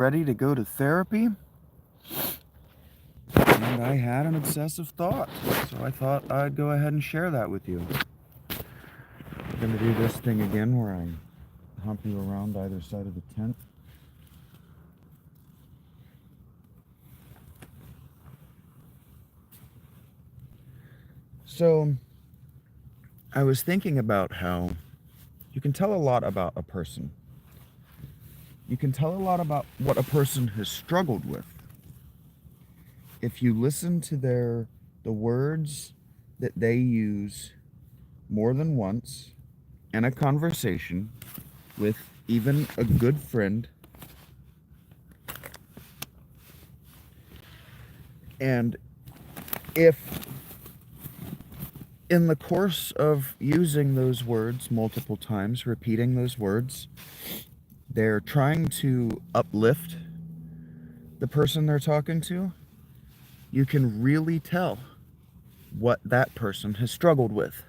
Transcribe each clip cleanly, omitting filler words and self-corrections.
ready to go to therapy, and I had an obsessive thought, so I thought I'd go ahead and share that with you. I'm going to do this thing again where I hump you around either side of the tent. So, I was thinking about how you can tell a lot about a person. You can tell a lot about what a person has struggled with if you listen to the words that they use more than once in a conversation with even a good friend. And if in the course of using those words multiple times, repeating those words, they're trying to uplift the person they're talking to, you can really tell what that person has struggled with.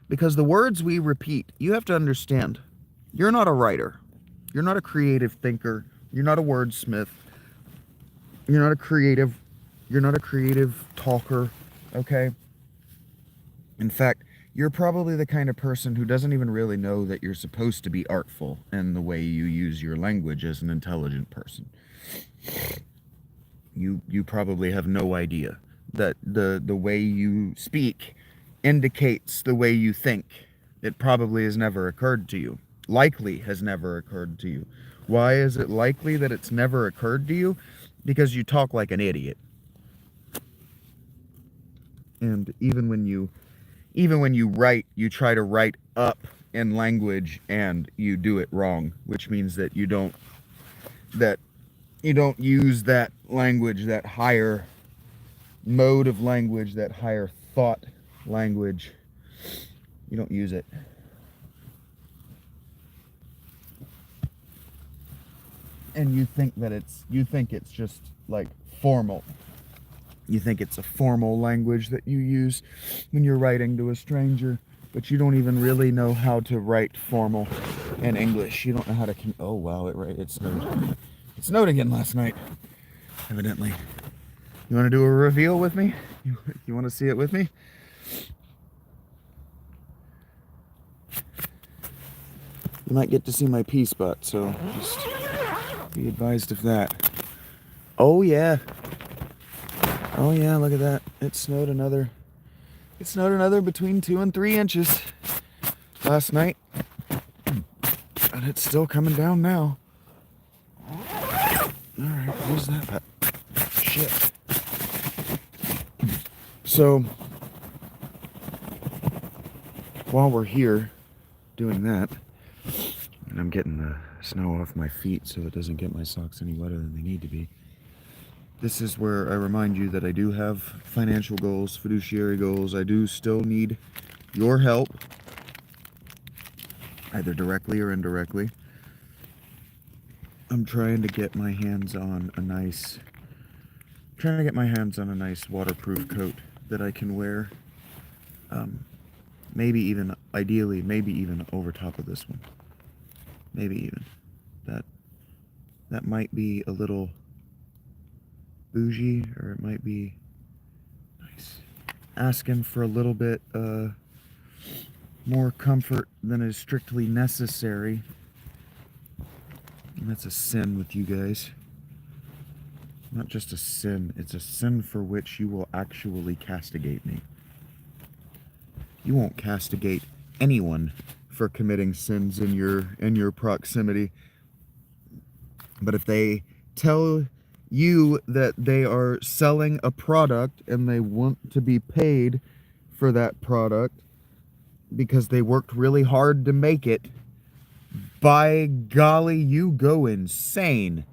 Because the words we repeat, you have to understand, you're not a writer. You're not a creative thinker. You're not a wordsmith. You're not a creative talker, okay? In fact, you're probably the kind of person who doesn't even really know that you're supposed to be artful in the way you use your language as an intelligent person. You probably have no idea that the way you speak indicates the way you think. It probably has never occurred to you. Likely has never occurred to you. Why is it likely that it's never occurred to you? Because you talk like an idiot. And even when you write, you try to write up in language and you do it wrong, which means that you don't use that language, that higher mode of language, that higher thought language. You don't use it. And you think it's just like formal. You think it's a formal language that you use when you're writing to a stranger, but you don't even really know how to write formal in English. You don't know how to oh wow, it snowed. It snowed again last night, evidently. You want to do a reveal with me? You want to see it with me? You might get to see my pea spot, so just be advised of that. Oh yeah, look at that. It snowed another between 2 and 3 inches last night. And it's still coming down now. Alright, where's that at? Shit. So, while we're here doing that, and I'm getting the snow off my feet so it doesn't get my socks any wetter than they need to be, this is where I remind you that I do have financial goals, fiduciary goals. I do still need your help, either directly or indirectly. I'm trying to get my hands on a nice waterproof coat that I can wear. Maybe even over top of this one. Maybe even. That might be a little bougie, or it might be nice. Asking for a little bit more comfort than is strictly necessary. And that's a sin with you guys. Not just a sin, it's a sin for which you will actually castigate me. You won't castigate anyone for committing sins in your proximity. But if they tell you that they are selling a product and they want to be paid for that product because they worked really hard to make it, by golly, you go insane.